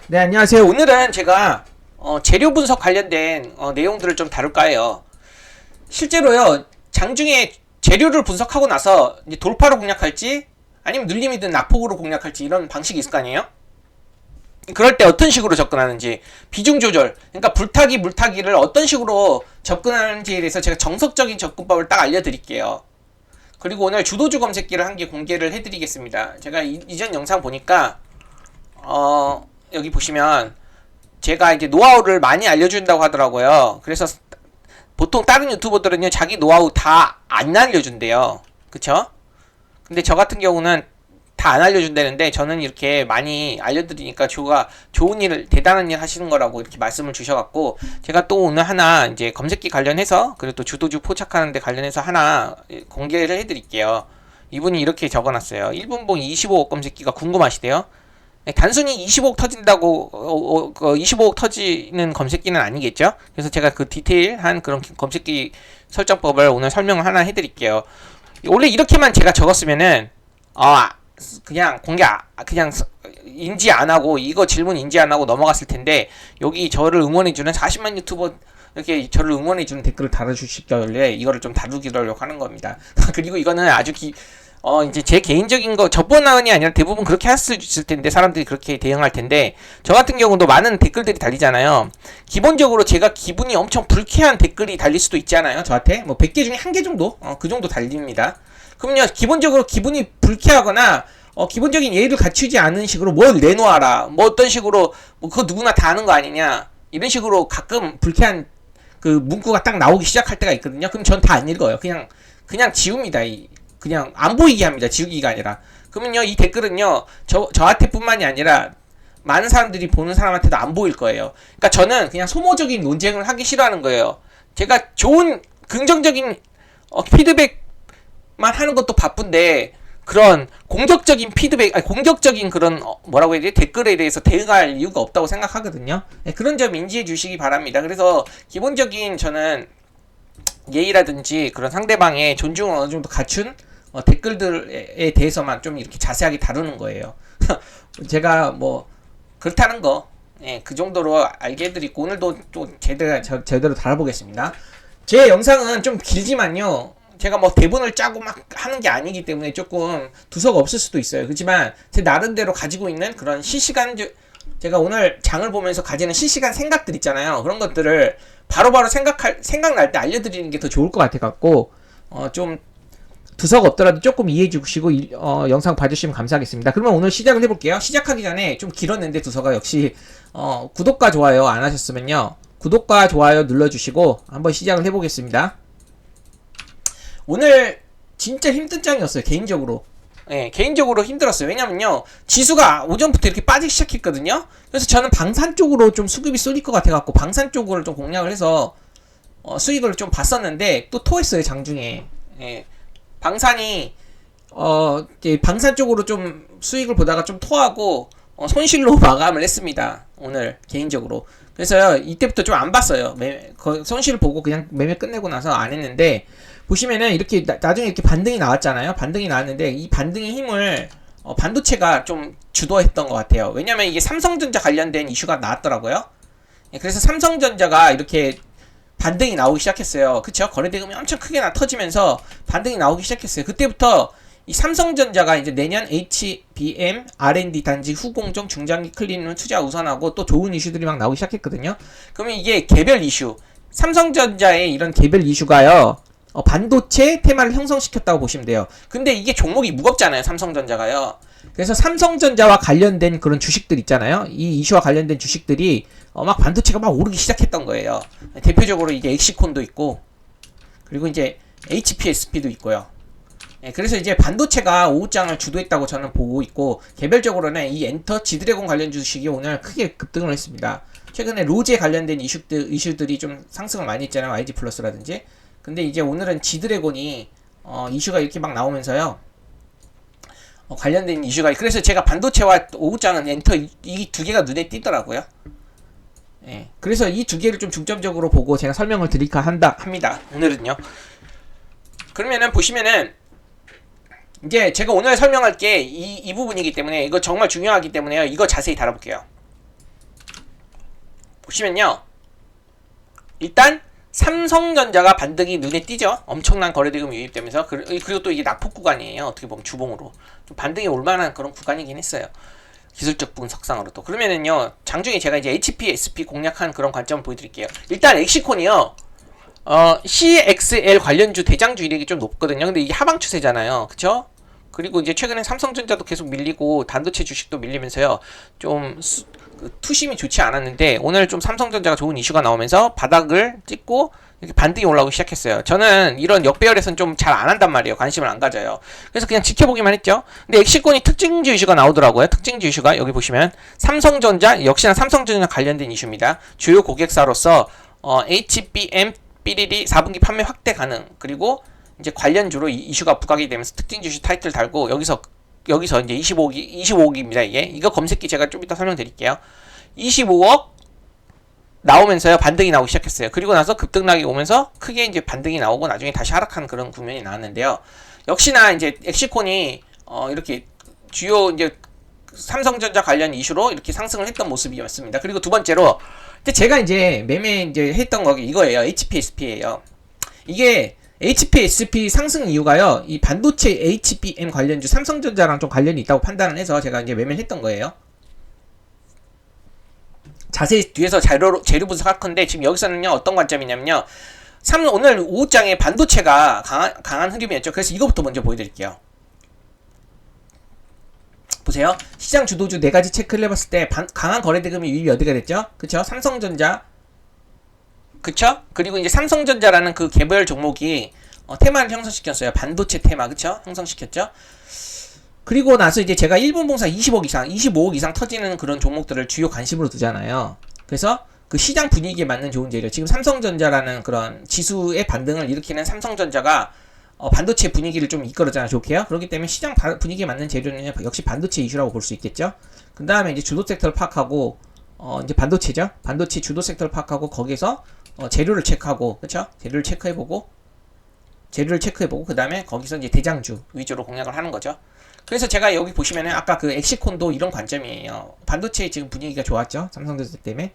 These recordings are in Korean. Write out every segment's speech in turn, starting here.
네, 안녕하세요. 오늘은 제가 재료 분석 관련된 내용들을 좀 다룰까 해요. 실제로요, 장중에 재료를 분석하고 나서 이제 돌파로 공략할지 아니면 눌림이든 낙폭으로 공략할지 이런 방식이 있을 거 아니에요? 그럴 때 어떤 식으로 접근하는지 비중 조절, 그러니까 불타기 물타기를 어떤 식으로 접근하는지에 대해서 제가 정석적인 접근법을 딱 알려드릴게요. 그리고 오늘 주도주 검색기를 한 개 공개를 해드리겠습니다. 제가 이전 영상 보니까 여기 보시면 제가 이제 노하우를 많이 알려준다고 하더라고요. 그래서 보통 다른 유튜버들은요, 자기 노하우 다 안 알려준대요. 그쵸? 근데 저 같은 경우는 다 안 알려준다는데, 저는 이렇게 많이 알려드리니까 좋은 일, 대단한 일 하시는 거라고 이렇게 말씀을 주셔갖고, 제가 또 오늘 하나 이제 검색기 관련해서, 그리고 또 주도주 포착하는데 관련해서 하나 공개를 해드릴게요. 이분이 이렇게 적어놨어요. 1분봉 25억 검색기가 궁금하시대요. 단순히 25억 터진다고 25억 터지는 검색기는 아니겠죠. 그래서 제가 그 디테일한 그런 검색기 설정법을 오늘 설명을 하나 해드릴게요. 원래 이렇게만 제가 적었으면은 그냥 그냥 인지 안 하고, 이거 질문 인지 안 하고 넘어갔을 텐데, 여기 저를 응원해주는 40만 유튜버 이렇게 저를 응원해주는 댓글을 달아주시길래 이거를 좀 다루기로 하는 겁니다. 그리고 이거는 아주 이제 제 개인적인 거, 저번이 아니라 대부분 그렇게 할 수 있을 텐데, 사람들이 그렇게 대응할 텐데, 저 같은 경우도 많은 댓글들이 달리잖아요. 기본적으로 제가 기분이 엄청 불쾌한 댓글이 달릴 수도 있잖아요. 저한테 뭐 100개 중에 1개 정도, 그 정도 달립니다. 그럼요, 기본적으로 기분이 불쾌하거나 기본적인 예의를 갖추지 않은 식으로 뭘 내놓아라, 뭐 어떤 식으로, 뭐 그거 누구나 다 아는 거 아니냐, 이런 식으로 가끔 불쾌한 그 문구가 딱 나오기 시작할 때가 있거든요. 그럼 전 다 안 읽어요. 그냥 지웁니다. 그냥 안 보이게 합니다. 지우기가 아니라. 그러면요, 이 댓글은요, 저한테 뿐만이 아니라 많은 사람들이 보는 사람한테도 안 보일 거예요. 그러니까 저는 그냥 소모적인 논쟁을 하기 싫어하는 거예요. 제가 좋은 긍정적인 피드백만 하는 것도 바쁜데, 그런 공격적인 피드백, 공격적인 그런 뭐라고 해야 되지, 댓글에 대해서 대응할 이유가 없다고 생각하거든요. 네, 그런 점 인지해 주시기 바랍니다. 그래서 기본적인 저는 예의라든지 그런 상대방의 존중을 어느 정도 갖춘 댓글들에 대해서만 좀 이렇게 자세하게 다루는 거예요. 제가 뭐 그렇다는 거, 그 정도로 알게 해드리고, 오늘도 또 제대로 다뤄보겠습니다. 제 영상은 좀 길지만요, 제가 뭐 대본을 짜고 막 하는 게 아니기 때문에 조금 두서가 없을 수도 있어요. 그렇지만 제 나름대로 가지고 있는 그런 제가 오늘 장을 보면서 가지는 실시간 생각들 있잖아요. 그런 것들을 바로바로 생각날 때 알려드리는 게 더 좋을 것 같아갖고, 좀 두서가 없더라도 조금 이해해 주시고 영상 봐주시면 감사하겠습니다. 그러면 오늘 시작을 해볼게요. 시작하기 전에 좀 길었는데 두서가 역시 구독과 좋아요 안 하셨으면요, 구독과 좋아요 눌러주시고 한번 시작을 해보겠습니다. 오늘 진짜 힘든 장이었어요. 개인적으로 힘들었어요. 왜냐면요, 지수가 오전부터 이렇게 빠지기 시작했거든요. 그래서 저는 방산 쪽으로 좀 수급이 쏠릴 것 같아갖고 방산 쪽으로 좀 공략을 해서 수익을 좀 봤었는데, 또 토했어요, 장중에. 방산이 방산 쪽으로 좀 수익을 보다가 좀 토하고 손실로 마감을 했습니다. 오늘 개인적으로. 그래서요, 이때부터 좀 안 봤어요. 손실 보고 그냥 매매 끝내고 나서 안 했는데, 보시면은 이렇게 나중에 이렇게 반등이 나왔잖아요. 반등이 나왔는데 이 반등의 힘을 반도체가 좀 주도했던 것 같아요. 왜냐면 이게 삼성전자 관련된 이슈가 나왔더라고요. 그래서 삼성전자가 이렇게 반등이 나오기 시작했어요. 그쵸? 거래대금이 엄청 크게 터지면서 반등이 나오기 시작했어요. 그때부터 이 삼성전자가 이제 내년 HBM R&D 단지 후공정 중장기 클린룸 투자 우선하고 또 좋은 이슈들이 막 나오기 시작했거든요. 그러면 이게 개별 이슈, 삼성전자의 이런 개별 이슈가요, 반도체 테마를 형성시켰다고 보시면 돼요. 근데 이게 종목이 무겁잖아요, 삼성전자가요. 그래서 삼성전자와 관련된 그런 주식들 있잖아요. 이 이슈와 관련된 주식들이 막 반도체가 막 오르기 시작했던 거예요. 대표적으로 이게 엑시콘도 있고, 그리고 이제 HPSP도 있고요. 그래서 이제 반도체가 오후장을 주도했다고 저는 보고 있고, 개별적으로는 이 엔터, 지드래곤 관련 주식이 오늘 크게 급등을 했습니다. 최근에 로제 관련된 이슈들이 좀 상승을 많이 했잖아요. YG 플러스라든지. 근데 이제 오늘은 지드래곤이 이슈가 이렇게 막 나오면서요, 관련된 이슈가, 그래서 제가 반도체와 오후장은 엔터, 이 두 개가 눈에 띄더라고요. 그래서 이 두 개를 좀 중점적으로 보고 제가 설명을 드릴까 합니다. 오늘은요. 그러면은 보시면은 이제 제가 오늘 설명할 게 이 부분이기 때문에, 이거 정말 중요하기 때문에요. 이거 자세히 다뤄볼게요. 보시면요. 일단 삼성전자가 반등이 눈에 띄죠. 엄청난 거래대금이 유입되면서 그리고 또 이게 낙폭 구간이에요. 어떻게 보면 주봉으로 좀 반등이 올 만한 그런 구간이긴 했어요. 기술적 분석상으로 또 그러면은요. 장중에 제가 이제 HP, SP 공략한 그런 관점을 보여드릴게요. 일단 엑시콘이요. CXL 관련주 대장주 이력이 좀 높거든요. 근데 이게 하방 추세잖아요. 그쵸? 그리고 이제 최근에 삼성전자도 계속 밀리고 반도체 주식도 밀리면서요. 좀 투심이 좋지 않았는데 오늘 좀 삼성전자가 좋은 이슈가 나오면서 바닥을 찍고 이렇게 반등이 올라오기 시작했어요. 저는 이런 역배열에서는 좀 잘 안 한단 말이에요. 관심을 안 가져요. 그래서 그냥 지켜보기만 했죠. 근데 엑시콘이 특징주 이슈가 나오더라고요. 특징주 이슈가 여기 보시면 삼성전자, 역시나 삼성전자 관련된 이슈입니다. 주요 고객사로서 HBM 삐리리 4분기 판매 확대 가능, 그리고 이제 관련주로 이슈가 부각이 되면서 특징주 이슈 타이틀 달고 여기서 이제 25억입니다. 이거 검색기 제가 좀 이따 설명드릴게요. 25억 나오면서요 반등이 나오기 시작했어요. 그리고 나서 급등락이 오면서 크게 이제 반등이 나오고 나중에 다시 하락하는 그런 국면이 나왔는데요. 역시나 이제 엑시콘이 이렇게 주요 이제 삼성전자 관련 이슈로 이렇게 상승을 했던 모습이었습니다. 그리고 두 번째로 제가 이제 매매 이제 했던 거 이거예요. HPSP예요. 이게 HPSP 상승 이유가요. 이 반도체 HBM 관련주 삼성전자랑 좀 관련이 있다고 판단을 해서 제가 이제 매매를 했던 거예요. 자세히 뒤에서 재료 분석할 건데 지금 여기서는요 어떤 관점이냐면요. 오늘 오후장에 반도체가 강한 흐름이었죠. 그래서 이거부터 먼저 보여드릴게요. 보세요. 시장 주도주 4가지 체크를 해봤을 때 강한 거래대금이 유입이 어디가 됐죠? 그쵸? 삼성전자, 그쵸? 그리고 이제 삼성전자라는 그 개별 종목이 테마를 형성시켰어요. 반도체 테마, 그쵸? 형성시켰죠? 그리고 나서 이제 제가 1분 봉사 25억 이상 터지는 그런 종목들을 주요 관심으로 두잖아요. 그래서 그 시장 분위기에 맞는 좋은 재료. 지금 삼성전자라는 그런 지수의 반등을 일으키는 삼성전자가 반도체 분위기를 좀 이끌어잖아요. 좋게요. 그렇기 때문에 시장 분위기에 맞는 재료는 역시 반도체 이슈라고 볼 수 있겠죠. 그 다음에 이제 주도 섹터를 파악하고 이제 반도체죠. 반도체 주도 섹터를 파악하고 거기에서 재료를 체크하고, 그쵸? 재료를 체크해보고 그 다음에 거기서 이제 대장주 위주로 공략을 하는 거죠. 그래서 제가 여기 보시면은 아까 그 엑시콘도 이런 관점이에요. 반도체 지금 분위기가 좋았죠. 삼성전자 때문에.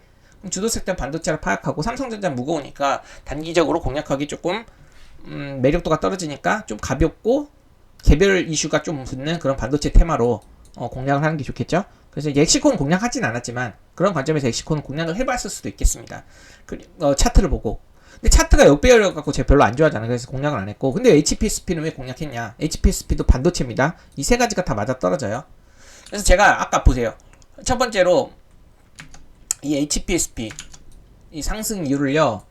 주도 섹터 반도체를 파악하고 삼성전자 무거우니까 단기적으로 공략하기 조금 매력도가 떨어지니까 좀 가볍고 개별 이슈가 좀 붙는 그런 반도체 테마로 공략을 하는 게 좋겠죠. 그래서 이제 엑시콘 공략하진 않았지만 그런 관점에서 엑시콘 공략을 해봤을 수도 있겠습니다. 차트를 보고. 근데 차트가 역배열 갖고 제가 별로 안 좋아하잖아요. 그래서 공략을 안 했고. 근데 HPSP는 왜 공략했냐? HPSP도 반도체입니다. 이 세 가지가 다 맞아 떨어져요. 그래서 제가 아까 보세요. 첫 번째로 이 HPSP 이 상승 이유를요.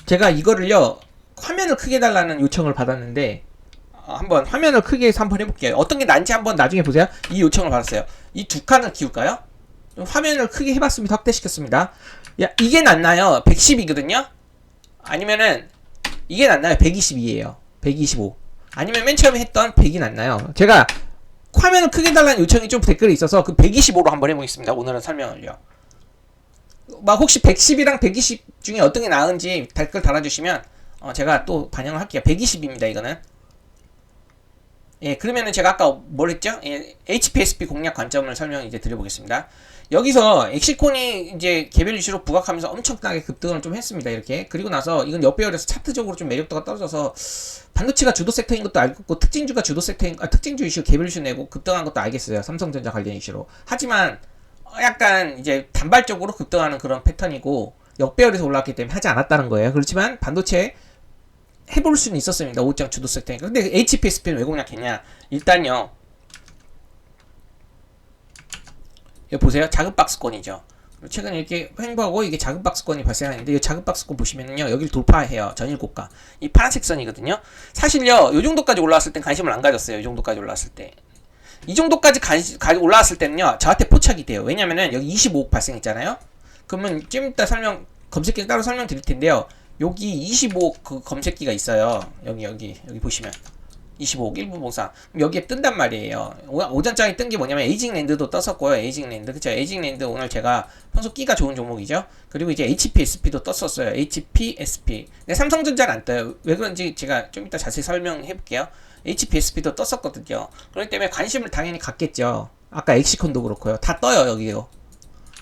제가 이거를요 화면을 크게 달라는 요청을 받았는데 한번 화면을 크게 해서 한번 해볼게요. 어떤 게 난지 한번 나중에 보세요. 이 요청을 받았어요. 이 두 칸을 키울까요? 화면을 크게 해봤습니다. 확대시켰습니다. 이게 낫나요? 110이거든요? 아니면은 이게 낫나요? 122예요. 125. 아니면 맨 처음에 했던 100이 낫나요? 제가 화면을 크게 달라는 요청이 좀 댓글에 있어서 그 125로 한번 해보겠습니다. 오늘은 설명을요. 혹시 110이랑 120 중에 어떤 게 나은지 댓글 달아주시면 제가 또 반영을 할게요. 120입니다. 이거는. 예, 그러면은 제가 아까 뭘 했죠? HPSP 공략 관점을 설명 이제 드려보겠습니다. 여기서 엑시콘이 이제 개별 이슈로 부각하면서 엄청나게 급등을 좀 했습니다. 이렇게. 그리고 나서 이건 역배열에서 차트적으로 좀 매력도가 떨어져서 반도체가 주도 섹터인 것도 알겠고 특징주가 주도 특징주 이슈 개별 이슈 내고 급등한 것도 알겠어요. 삼성전자 관련 이슈로. 하지만 약간 이제 단발적으로 급등하는 그런 패턴이고 역배열에서 올라왔기 때문에 하지 않았다는 거예요. 그렇지만 반도체 해볼 수는 있었습니다. 5장 주도 섹터니까. 근데 HPSP는 왜 공략했냐? 일단요. 여기 보세요. 작은 박스권이죠. 최근에 이렇게 횡보하고 이게 작은 박스권이 발생하는데 이 작은 박스권 보시면은요. 여기를 돌파해요. 전일 고가. 이 파란색 선이거든요. 사실요. 요 정도까지 올라왔을 땐 관심을 안 가졌어요. 이 정도까지 올라왔을 때. 이 정도까지 올라왔을 때는요. 저한테 포착이 돼요. 왜냐면은 여기 25억 발생했잖아요. 그러면 좀 이따 검색기 따로 설명드릴 텐데요. 여기 25억 그 검색기가 있어요. 여기 보시면 25억 1분 봉사 여기에 뜬단 말이에요. 오전장에 뜬 게 뭐냐면 에이징랜드도 떴었고요. 에이징랜드 그쵸? 에이징랜드 오늘 제가 평소 끼가 좋은 종목이죠. 그리고 이제 HPSP도 떴었어요. HPSP. 근데 삼성전자는 안 떠요. 왜 그런지 제가 좀 이따 자세히 설명해 볼게요. HPSP도 떴었거든요. 그렇기 때문에 관심을 당연히 갖겠죠. 아까 엑시콘도 그렇고요. 다 떠요, 여기요.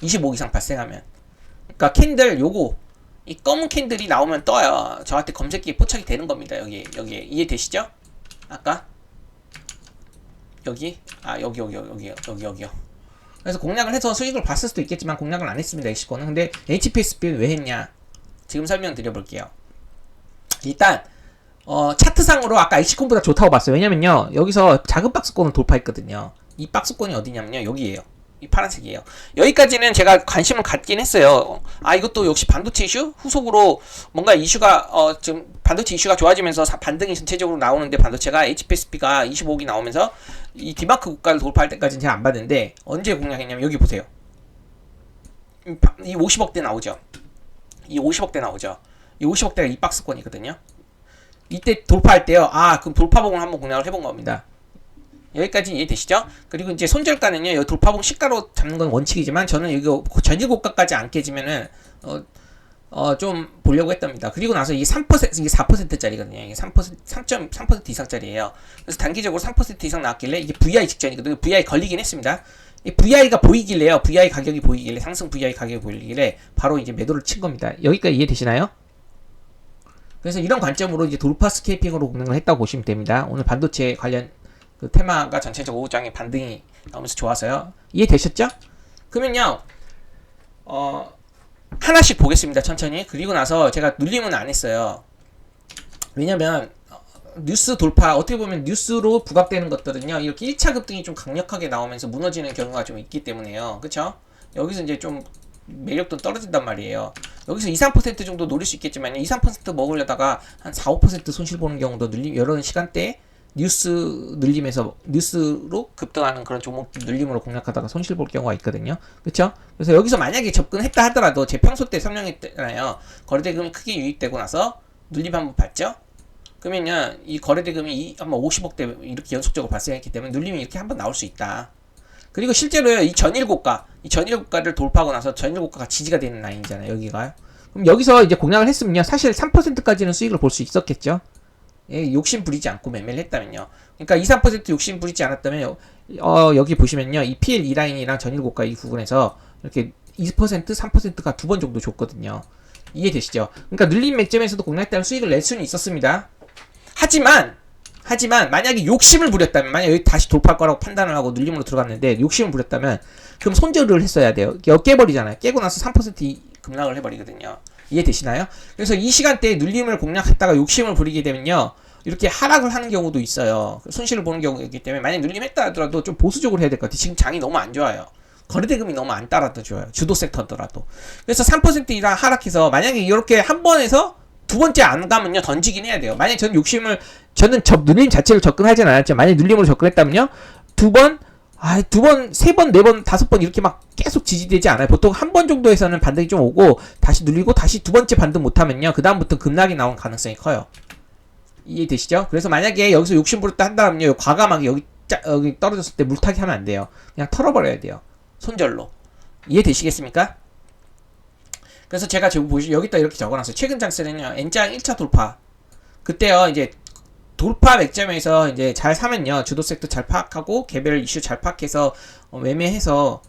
25 이상 발생하면. 그러니까 캔들 요거 이 검은 캔들이 나오면 떠요. 저한테 검색기에 포착이 되는 겁니다. 여기에 이해되시죠? 아까 여기요. 그래서 공략을 해서 수익을 봤을 수도 있겠지만 공략을 안 했습니다. 엑시콘은. 근데 HPSP는 왜 했냐? 지금 설명드려볼게요. 일단 차트상으로 아까 엑시콘보다 좋다고 봤어요. 왜냐면요, 여기서 작은 박스권을 돌파했거든요. 이 박스권이 어디냐면요, 여기에요. 이 파란색이에요. 여기까지는 제가 관심을 갖긴 했어요. 이것도 역시 반도체 이슈? 후속으로 뭔가 이슈가 지금 반도체 이슈가 좋아지면서 반등이 전체적으로 나오는데, 반도체가 HPSP가 25억이 나오면서 이 디마크 국가를 돌파할 때까지는 제가 안 봤는데, 언제 공략했냐면 여기 보세요. 이 50억대 나오죠. 이 50억대가 이 박스권이거든요. 이때 돌파할 때요. 그럼 돌파봉을 한번 공략을 해본 겁니다. 여기까지 이해되시죠? 그리고 이제 손절가는요, 여기 돌파봉 시가로 잡는 건 원칙이지만, 저는 여기 전일 고가까지 안 깨지면은, 좀 보려고 했답니다. 그리고 나서 이게 3%, 이게 4%짜리거든요. 이게 3% 이상짜리예요. 그래서 단기적으로 3% 이상 나왔길래, 이게 VI 직전이거든요. VI 걸리긴 했습니다. 이 VI가 보이길래요. VI 가격이 보이길래, 상승 VI 가격이 보이길래, 바로 이제 매도를 친 겁니다. 여기까지 이해되시나요? 그래서 이런 관점으로 이제 돌파 스케이핑으로 공략을 했다고 보시면 됩니다. 오늘 반도체 관련 그 테마가 전체적 오후장에 반등이 나오면서 좋아서요. 이해되셨죠? 그러면요, 하나씩 보겠습니다. 천천히. 그리고 나서 제가 눌림은 안 했어요. 왜냐면 뉴스 돌파, 어떻게 보면 뉴스로 부각되는 것들은요, 이렇게 1차 급등이 좀 강력하게 나오면서 무너지는 경우가 좀 있기 때문에요. 그쵸? 여기서 이제 좀 매력도 떨어진단 말이에요. 여기서 2, 3% 정도 노릴 수 있겠지만 2, 3% 먹으려다가 한 4, 5% 손실 보는 경우도 이런 시간대에 뉴스 늘림에서 뉴스로 급등하는 그런 종목 늘림으로 공략하다가 손실 볼 경우가 있거든요. 그쵸? 그래서 여기서 만약에 접근했다 하더라도 제 평소 때 설명했잖아요. 거래대금이 크게 유입되고 나서 눌림 한번 봤죠? 그러면요, 이 거래대금이 한번 50억대 이렇게 연속적으로 발생했기 때문에 눌림이 이렇게 한번 나올 수 있다. 그리고 실제로요, 이 전일 고가를 돌파하고 나서 전일 고가가 지지가 되는 라인이잖아요, 여기가요. 그럼 여기서 이제 공략을 했으면요, 사실 3%까지는 수익을 볼 수 있었겠죠. 욕심 부리지 않고 매매를 했다면요. 그러니까 2, 3% 욕심 부리지 않았다면, 여기 보시면요, 이 PL2 라인이랑 전일 고가 이 부분에서 이렇게 2%, 3%가 두 번 정도 줬거든요. 이해되시죠? 그러니까 눌림 맥점에서도 공략했다면 수익을 낼 수는 있었습니다. 하지만 만약에 욕심을 부렸다면, 만약 여기 다시 돌파할 거라고 판단을 하고 눌림으로 들어갔는데 욕심을 부렸다면, 그럼 손절을 했어야 돼요. 깨버리잖아요. 깨고 나서 3% 급락을 해버리거든요. 이해되시나요? 그래서 이 시간대에 눌림을 공략했다가 욕심을 부리게 되면요, 이렇게 하락을 하는 경우도 있어요. 손실을 보는 경우이기 때문에, 만약 눌림했다 하더라도 좀 보수적으로 해야 될 것 같아요. 지금 장이 너무 안 좋아요. 거래대금이 너무 안 따라줘요. 주도 섹터더라도. 그래서 3% 이상 하락해서, 만약에 이렇게 한 번에서 두 번째 안 가면요, 던지긴 해야 돼요. 만약에 저는 눌림 자체를 접근하진 않았죠. 만약에 눌림으로 접근했다면요, 두 번, 세 번, 네 번, 다섯 번 이렇게 막 계속 지지되지 않아요. 보통 한 번 정도에서는 반등이 좀 오고, 다시 눌리고, 다시 두 번째 반등 못하면요, 그 다음부터 급락이 나올 가능성이 커요. 이해되시죠? 그래서 만약에 여기서 욕심 부렸다 한다면요, 과감하게 여기 떨어졌을 때 물타기 하면 안 돼요. 그냥 털어버려야 돼요. 손절로. 이해되시겠습니까? 그래서 제가 지금 여기다 이렇게 적어놨어요. 최근 장세는요, N장 1차 돌파. 그때요, 이제 돌파 맥점에서 이제 잘 사면요, 주도 섹터 잘 파악하고 개별 이슈 잘 파악해서 매매해서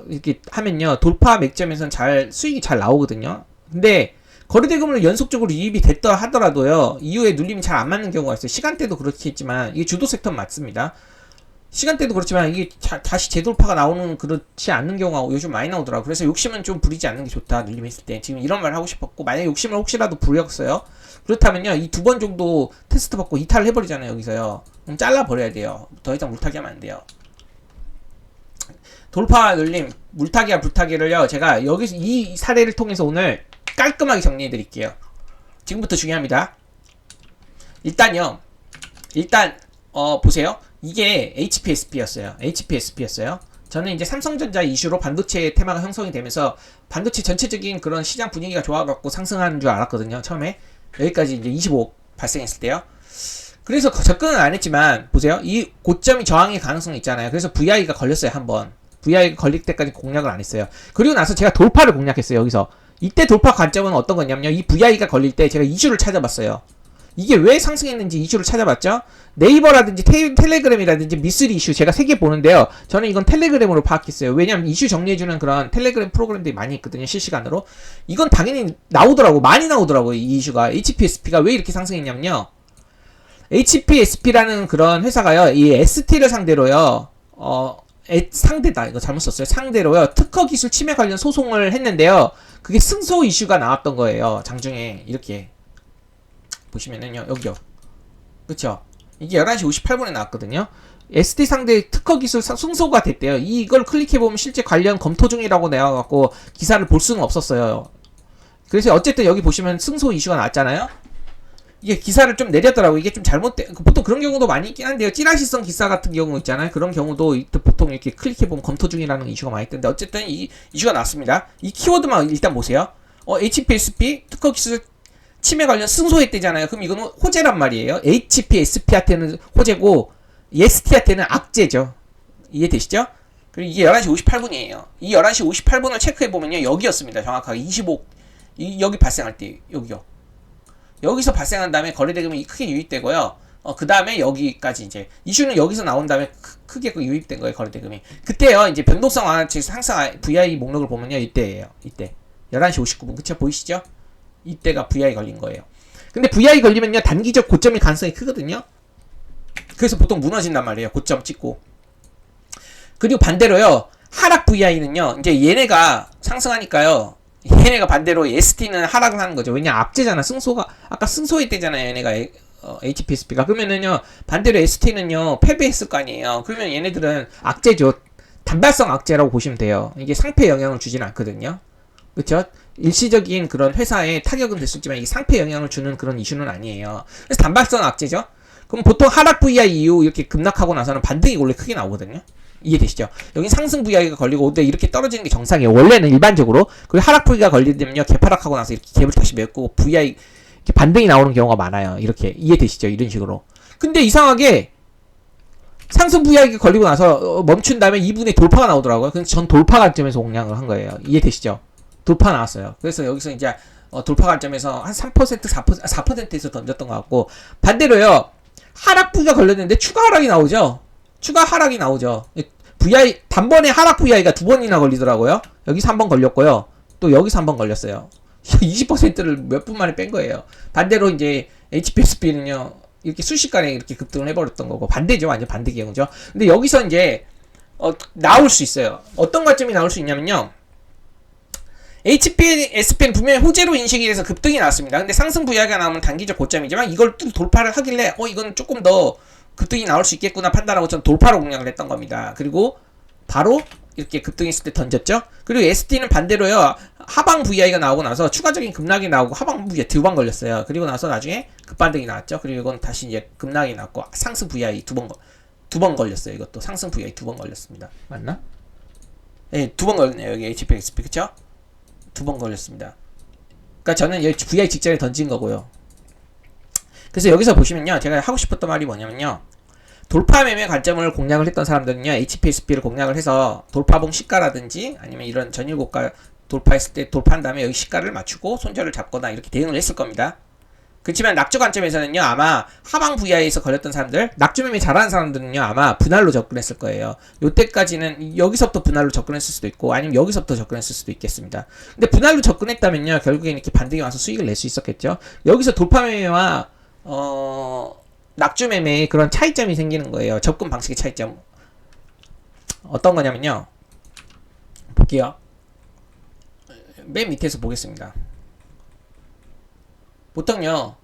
이렇게 하면요, 돌파 맥점에서는 수익이 잘 나오거든요. 근데 거래대금으로 연속적으로 유입이 됐다 하더라도요, 이후에 눌림이 잘 안 맞는 경우가 있어요. 시간대도 그렇겠지만, 이게 주도 섹터는 맞습니다. 시간대도 그렇지만 이게 다시 재돌파가 나오는 그렇지 않는 경우가 요즘 많이 나오더라고요. 그래서 욕심은 좀 부리지 않는 게 좋다, 눌림했을 때. 지금 이런 말 하고 싶었고, 만약에 욕심을 혹시라도 부렸어요, 그렇다면요, 이 두 번 정도 테스트 받고 이탈을 해버리잖아요, 여기서요. 그럼 잘라버려야 돼요. 더 이상 물타기 하면 안 돼요. 돌파 눌림, 물타기와 불타기를요, 제가 여기서 이 사례를 통해서 오늘 깔끔하게 정리해 드릴게요. 지금부터 중요합니다. 일단 보세요. 이게 HPSP였어요. 저는 이제 삼성전자 이슈로 반도체 테마가 형성이 되면서 반도체 전체적인 그런 시장 분위기가 좋아갖고 상승하는 줄 알았거든요. 처음에 여기까지 이제 25억 발생했을 때요. 그래서 접근은 안 했지만, 보세요. 이 고점이 저항의 가능성이 있잖아요. 그래서 VI가 걸렸어요, 한번. VI가 걸릴 때까지 공략을 안 했어요. 그리고 나서 제가 돌파를 공략했어요, 여기서. 이때 돌파 관점은 어떤 거냐면요, 이 VI가 걸릴 때 제가 이슈를 찾아봤어요. 이게 왜 상승했는지 이슈를 찾아봤죠. 네이버라든지 텔레그램이라든지 미쓰리 이슈 제가 3개 보는데요. 저는 이건 텔레그램으로 파악했어요. 왜냐면 이슈 정리해주는 그런 텔레그램 프로그램들이 많이 있거든요. 실시간으로. 이건 당연히 나오더라고. 많이 나오더라고요. 이 이슈가. HPSP가 왜 이렇게 상승했냐면요. HPSP라는 그런 회사가요. 이 ST를 상대로요. 상대다. 이거 잘못 썼어요. 상대로요. 특허 기술 침해 관련 소송을 했는데요. 그게 승소 이슈가 나왔던 거예요. 장중에 이렇게 보시면은요. 여기요. 그쵸? 이게 11시 58분에 나왔거든요. ST 상대 특허 기술 승소가 됐대요. 이걸 클릭해보면 실제 관련 검토 중이라고 나와갖고 기사를 볼 수는 없었어요. 그래서 어쨌든 여기 보시면 승소 이슈가 나왔잖아요. 이게 기사를 좀 내렸더라고. 이게 좀 잘못된, 보통 그런 경우도 많이 있긴 한데요. 찌라시성 기사 같은 경우 있잖아요. 그런 경우도 보통 이렇게 클릭해보면 검토 중이라는 이슈가 많이 있던데, 어쨌든 이 이슈가 나왔습니다. 이 키워드만 일단 보세요. HPSP 특허 기술 침해 관련 승소했대잖아요. 그럼 이거는 호재란 말이에요. HPSP한테는 호재고, ST한테는 악재죠. 이해되시죠? 그리고 이게 11시 58분이에요. 이 11시 58분을 체크해보면요. 여기였습니다. 정확하게 여기 발생할 때, 여기요. 여기서 발생한 다음에 거래대금이 크게 유입되고요. 그 다음에 여기까지 이제 이슈는 여기서 나온 다음에 크게 유입된 거예요. 거래대금이. 그때요. 이제 변동성 완화치 상승 VI 목록을 보면요. 이때예요. 이때 11시 59분. 그쵸? 보이시죠? 이때가 VI 걸린 거예요. 근데 VI 걸리면요. 단기적 고점일 가능성이 크거든요. 그래서 보통 무너진단 말이에요. 고점 찍고. 그리고 반대로요. 하락 VI는요. 이제 얘네가 상승하니까요. 얘네가 반대로 ST는 하락을 하는 거죠. 왜냐 악재잖아. 승소가 아까 승소했대잖아요. 얘네가 HPSP가. 그러면은요 반대로 ST는요 패배했을 거 아니에요. 그러면 얘네들은 악재죠. 단발성 악재라고 보시면 돼요. 이게 상패 영향을 주지는 않거든요. 그렇죠? 일시적인 그런 회사에 타격은 됐었지만 이게 상패 영향을 주는 그런 이슈는 아니에요. 그래서 단발성 악재죠. 그럼 보통 하락 VI 이후 이렇게 급락하고 나서는 반등이 원래 크게 나오거든요. 이해되시죠? 여기 상승 VI가 걸리고 근데 이렇게 떨어지는 게 정상이에요. 원래는 일반적으로. 그리고 하락 VI가 걸리면요. 개파락하고 나서 이렇게 갭을 다시 메고 VI 이렇게 반등이 나오는 경우가 많아요. 이렇게 이해되시죠? 이런 식으로. 근데 이상하게 상승 VI가 걸리고 나서 멈춘 다음에 2분의 돌파가 나오더라고요. 그래서 전 돌파 관점에서 공략을 한 거예요. 이해되시죠? 돌파 나왔어요. 그래서 여기서 이제 돌파 관점에서 한 3%, 4%에서 던졌던 것 같고 반대로요. 하락 VI가 걸렸는데 추가 하락이 나오죠? 추가 하락이 나오죠. VI, 단번에 하락 VI가 2번이나 걸리더라고요. 여기서 한 번 걸렸고요. 또 여기서 한 번 걸렸어요. 20%를 몇 분 만에 뺀 거예요. 반대로 이제 HPSP는요, 이렇게 순식간에 이렇게 급등을 해버렸던 거고, 반대죠. 완전 반대 경우죠. 근데 여기서 이제, 나올 수 있어요. 어떤 관점이 나올 수 있냐면요. HPSP는 분명히 호재로 인식이 돼서 급등이 나왔습니다. 근데 상승 VI가 나오면 단기적 고점이지만 이걸 또 돌파를 하길래, 이건 조금 더 급등이 나올 수 있겠구나 판단하고 전 돌파로 공략을 했던 겁니다. 그리고 바로 이렇게 급등했을 때 던졌죠. 그리고 ST는 반대로요. 하방 VI가 나오고 나서 추가적인 급락이 나오고 하방 VI 2번 걸렸어요. 그리고 나서 나중에 급반등이 나왔죠. 그리고 이건 다시 이제 급락이 나왔고 상승 VI 2번 걸렸어요. 이것도 상승 VI 2번 걸렸습니다. 맞나? 네, 2번 걸렸네요. 여기 HPXP 그쵸? 2번 걸렸습니다. 그러니까 저는 여기 VI 직전에 던진 거고요. 그래서 여기서 보시면요. 제가 하고 싶었던 말이 뭐냐면요. 돌파 매매 관점을 공략을 했던 사람들은요. HPSP를 공략을 해서 돌파봉 시가라든지 아니면 이런 전일 고가 돌파했을 때 돌파한 다음에 여기 시가를 맞추고 손절을 잡거나 이렇게 대응을 했을 겁니다. 그렇지만 낙주 관점에서는요. 아마 하방 VI에서 걸렸던 사람들, 낙주 매매 잘하는 사람들은요. 아마 분할로 접근했을 거예요. 요때까지는 여기서부터 분할로 접근했을 수도 있고 아니면 여기서부터 접근했을 수도 있겠습니다. 근데 분할로 접근했다면요. 결국엔 이렇게 반등이 와서 수익을 낼 수 있었겠죠. 여기서 돌파 매매와 낙주 매매의 그런 차이점이 생기는 거예요. 접근 방식의 차이점. 어떤 거냐면요. 볼게요. 맨 밑에서 보겠습니다. 보통요.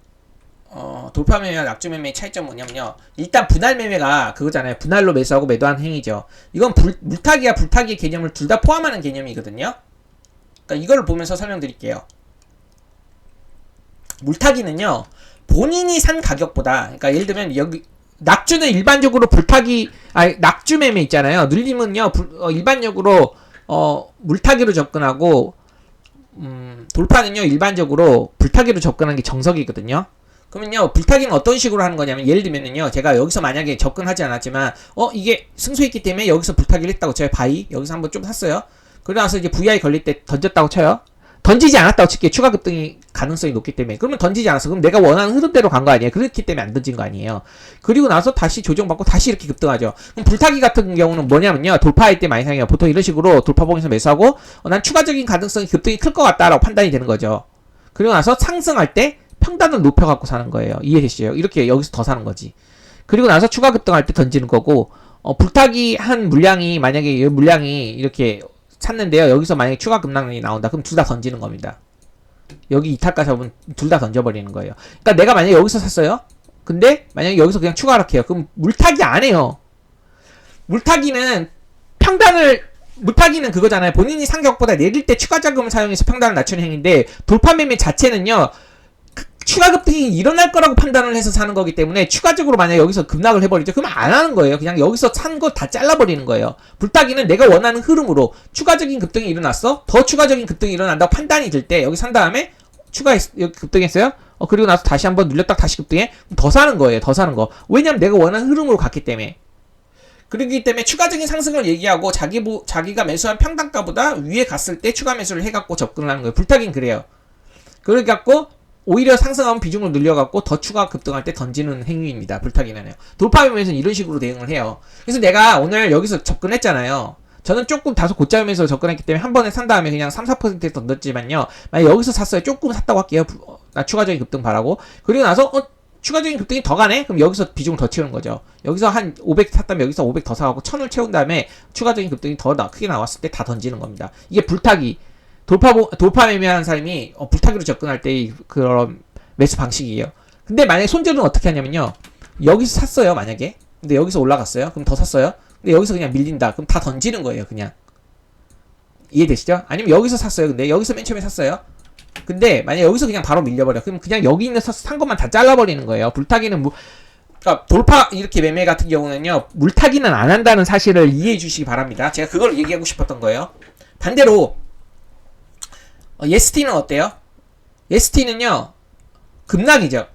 돌파 매매와 낙주 매매의 차이점 뭐냐면요. 일단 분할 매매가 그거잖아요. 분할로 매수하고 매도하는 행위죠. 이건 물타기와 불타기의 개념을 둘 다 포함하는 개념이거든요. 그러니까 이걸 보면서 설명드릴게요. 물타기는요. 본인이 산 가격보다, 그러니까 예를 들면 여기 낙주는 일반적으로 낙주 매매 있잖아요. 눌림은요 일반적으로 물타기로 접근하고 돌파는요 일반적으로 불타기로 접근하는 게 정석이거든요. 그러면요 불타기는 어떤 식으로 하는 거냐면 예를 들면은요 제가 여기서 만약에 접근하지 않았지만 이게 승소했기 때문에 여기서 불타기를 했다고 쳐요. 바이 여기서 한번 좀 샀어요. 그러고 나서 이제 VI 걸릴 때 던졌다고 쳐요. 던지지 않았다고 칠게요. 추가 급등이 가능성이 높기 때문에. 그러면 던지지 않았어. 그럼 내가 원하는 흐름대로 간 거 아니에요. 그렇기 때문에 안 던진 거 아니에요. 그리고 나서 다시 조정받고 다시 이렇게 급등하죠. 그럼 불타기 같은 경우는 뭐냐면요. 돌파할 때 많이 사용해요. 보통 이런 식으로 돌파봉에서 매수하고 난 추가적인 가능성이 급등이 클 것 같다라고 판단이 되는 거죠. 그리고 나서 상승할 때 평단을 높여갖고 사는 거예요. 이해되시죠? 이렇게 여기서 더 사는 거지. 그리고 나서 추가 급등할 때 던지는 거고, 불타기 한 물량이, 만약에 이 물량이 이렇게 샀는데요. 여기서 만약에 추가 급락이 나온다. 그럼 둘 다 던지는 겁니다. 여기 이탈가 잡으면 둘 다 던져버리는 거예요. 그러니까 내가 만약에 여기서 샀어요. 근데 만약에 여기서 그냥 추가 하락해요. 그럼 물타기 안 해요. 물타기는 물타기는 그거잖아요. 본인이 상격보다 내릴 때 추가 자금을 사용해서 평단을 낮추는 행위인데, 돌파 매매 자체는요, 추가 급등이 일어날 거라고 판단을 해서 사는 거기 때문에 추가적으로 만약에 여기서 급락을 해버리죠. 그러면 안 하는 거예요. 그냥 여기서 산 거 다 잘라버리는 거예요. 불타기는 내가 원하는 흐름으로 추가적인 급등이 일어났어. 더 추가적인 급등이 일어난다고 판단이 들 때 여기 산 다음에 여기 급등했어요. 그리고 나서 다시 한번 눌렸다가 다시 급등해. 더 사는 거예요. 더 사는 거. 왜냐면 내가 원하는 흐름으로 갔기 때문에. 그렇기 때문에 추가적인 상승을 얘기하고 자기가 매수한 평단가보다 위에 갔을 때 추가 매수를 해갖고 접근을 하는 거예요. 불타기는 그래요. 그래갖고 오히려 상승하면 비중을 늘려갖고 더 추가 급등할 때 던지는 행위입니다. 불타기는요. 돌파 매매에서는 이런 식으로 대응을 해요. 그래서 내가 오늘 여기서 접근했잖아요. 저는 조금 다소 고점에서 접근했기 때문에 한 번에 산 다음에 그냥 3-4% 던졌지만요. 만약 여기서 샀어요. 조금 샀다고 할게요. 나 추가적인 급등 바라고. 그리고 나서 추가적인 급등이 더 가네? 그럼 여기서 비중을 더 채우는 거죠. 여기서 한 500 샀다면 여기서 500 더 사갖고 1000을 채운 다음에 추가적인 급등이 더 크게 나왔을 때 다 던지는 겁니다. 이게 불타기. 돌파 매매하는 사람이 불타기로 접근할 때 그런 매수 방식이에요. 근데 만약에 손절은 어떻게 하냐면요. 여기서 샀어요, 만약에. 근데 여기서 올라갔어요. 그럼 더 샀어요. 근데 여기서 그냥 밀린다. 그럼 다 던지는 거예요, 그냥. 이해되시죠? 아니면 여기서 샀어요. 근데 여기서 맨 처음에 샀어요. 근데 만약에 여기서 그냥 바로 밀려버려. 그럼 그냥 여기 있는 산 것만 다 잘라버리는 거예요. 불타기는 그러니까 돌파 이렇게 매매 같은 경우는요. 물타기는 안 한다는 사실을 이해해 주시기 바랍니다. 제가 그걸 얘기하고 싶었던 거예요. 반대로 예스티는 어때요? 예스티는요. 급락이죠.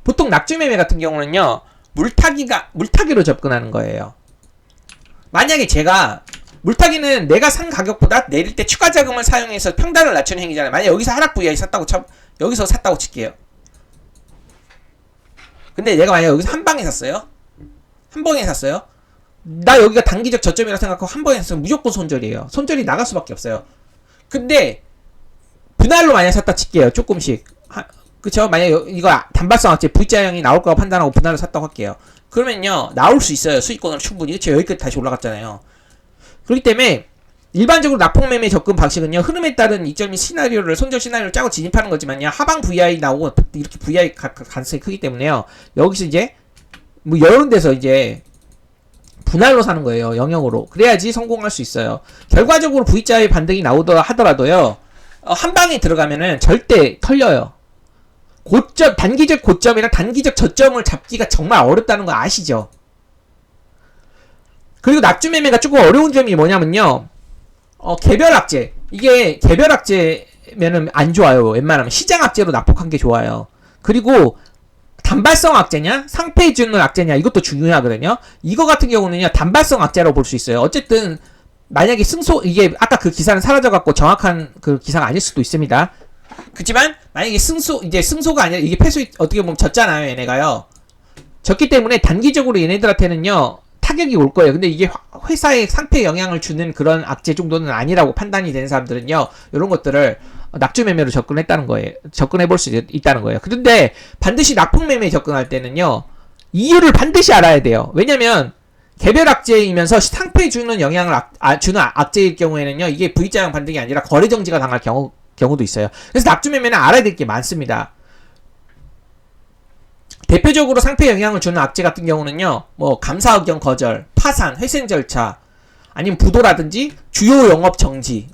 보통 낙주 매매 같은 경우는요. 물타기로 접근하는 거예요. 만약에 물타기는 내가 산 가격보다 내릴 때 추가 자금을 사용해서 평단을 낮추는 행위잖아요. 만약 여기서 하락 VI 여기서 샀다고 칠게요. 근데 내가 만약 여기서 한 방에 샀어요. 한 번에 샀어요. 나 여기가 단기적 저점이라 생각하고 한 번에 샀으면 무조건 손절이에요. 손절이 나갈 수밖에 없어요. 근데 분할로 만약 샀다 칠게요. 조금씩. 그쵸? 만약 이거 단발성 악재 V자형이 나올 거라고 판단하고 분할로 샀다고 할게요. 그러면요. 나올 수 있어요. 수익권으로 충분히. 그쵸? 여기까지 다시 올라갔잖아요. 그렇기 때문에 일반적으로 납폭매매 접근 방식은요. 흐름에 따른 이점이 손절 시나리오를 짜고 진입하는 거지만요. 하방 VI 나오고 이렇게 VI 가능성이 크기 때문에요. 여기서 이제 이런 데서 이제 분할로 사는 거예요. 영역으로. 그래야지 성공할 수 있어요. 결과적으로 V자의 반등이 나오더라 하더라도요. 한 방에 들어가면은 절대 털려요. 단기적 고점이랑 단기적 저점을 잡기가 정말 어렵다는 거 아시죠? 그리고 낙주 매매가 조금 어려운 점이 뭐냐면요. 개별 악재. 이게 개별 악재면은 안 좋아요. 웬만하면 시장 악재로 낙폭한 게 좋아요. 그리고 단발성 악재냐, 상패해주는 악재냐, 이것도 중요하거든요. 이거 같은 경우는요, 단발성 악재라고 볼 수 있어요. 어쨌든 만약에 이게 아까 그 기사는 사라져갖고 정확한 그 기사가 아닐 수도 있습니다. 그렇지만 만약에 승소가 아니라 이게 패소 어떻게 보면 졌잖아요, 얘네가요. 졌기 때문에 단기적으로 얘네들한테는요 타격이 올 거예요. 근데 이게 회사에 상패에 영향을 주는 그런 악재 정도는 아니라고 판단이 되는 사람들은요, 이런 것들을 낙주 매매로 접근해 볼 수 있다는 거예요. 그런데 반드시 낙폭 매매에 접근할 때는요, 이유를 반드시 알아야 돼요. 왜냐면 개별 악재이면서 상패에 주는 영향을 주는 악재일 경우에는요, 이게 V자형 반등이 아니라 거래 정지가 당할 경우도 있어요. 그래서 낙주 매매는 알아야 될 게 많습니다. 대표적으로 상패에 영향을 주는 악재 같은 경우는요, 감사 의견 거절, 파산, 회생 절차, 아니면 부도라든지 주요 영업 정지,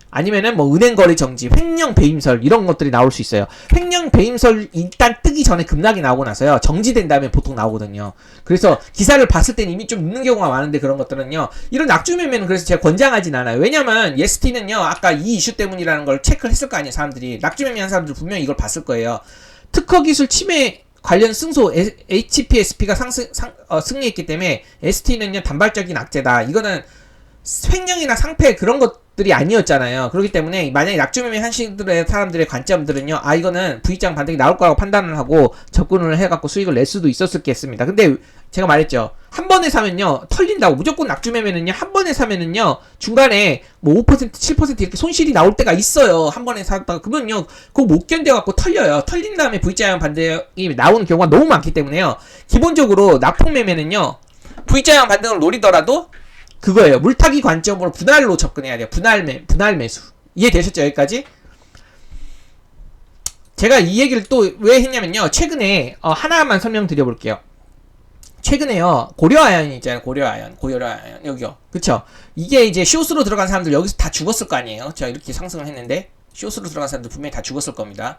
아니면은 은행 거래 정지, 횡령 배임설 이런 것들이 나올 수 있어요. 횡령 배임설 일단 뜨기 전에 급락이 나오고 나서요, 정지된 다음에 보통 나오거든요. 그래서 기사를 봤을 땐 이미 좀 늦는 경우가 많은데, 그런 것들은요, 이런 낙주 매매는 그래서 제가 권장하진 않아요. 왜냐면 예스티는요, 아까 이 이슈 때문이라는 걸 체크를 했을 거 아니에요. 사람들이 낙주 매매한 사람들 분명히 이걸 봤을 거예요. 특허 기술 침해 관련 승소 HPSP가 승리했기 때문에 ST는요 단발적인 악재다. 이거는 횡령이나 상패 그런 것 것들이 아니었잖아요. 그렇기 때문에 만약에 낙주매매 하시는 사람들의 관점들은요, 아 이거는 V장 반등이 나올 거라고 판단을 하고 접근을 해갖고 수익을 낼 수도 있었겠습니다. 근데 제가 말했죠, 한 번에 사면요 털린다고. 무조건 낙주매매는요 한 번에 사면은요 중간에 뭐 5% 7% 이렇게 손실이 나올 때가 있어요. 한 번에 샀다가 그러면요 그거 못 견뎌갖고 털려요. 털린 다음에 V장 반등이 나오는 경우가 너무 많기 때문에요, 기본적으로 낙폭매매는요 V장 반등을 노리더라도 그거예요. 물타기 관점으로 분할로 접근해야 돼요. 분할 매수. 이해되셨죠? 여기까지? 제가 이 얘기를 또 왜 했냐면요, 최근에 하나만 설명드려 볼게요. 최근에요 고려아연 있잖아요. 고려아연 여기요. 그쵸? 이게 이제 숏으로 들어간 사람들 여기서 다 죽었을 거 아니에요. 제가 이렇게 상승을 했는데 숏으로 들어간 사람들 분명히 다 죽었을 겁니다.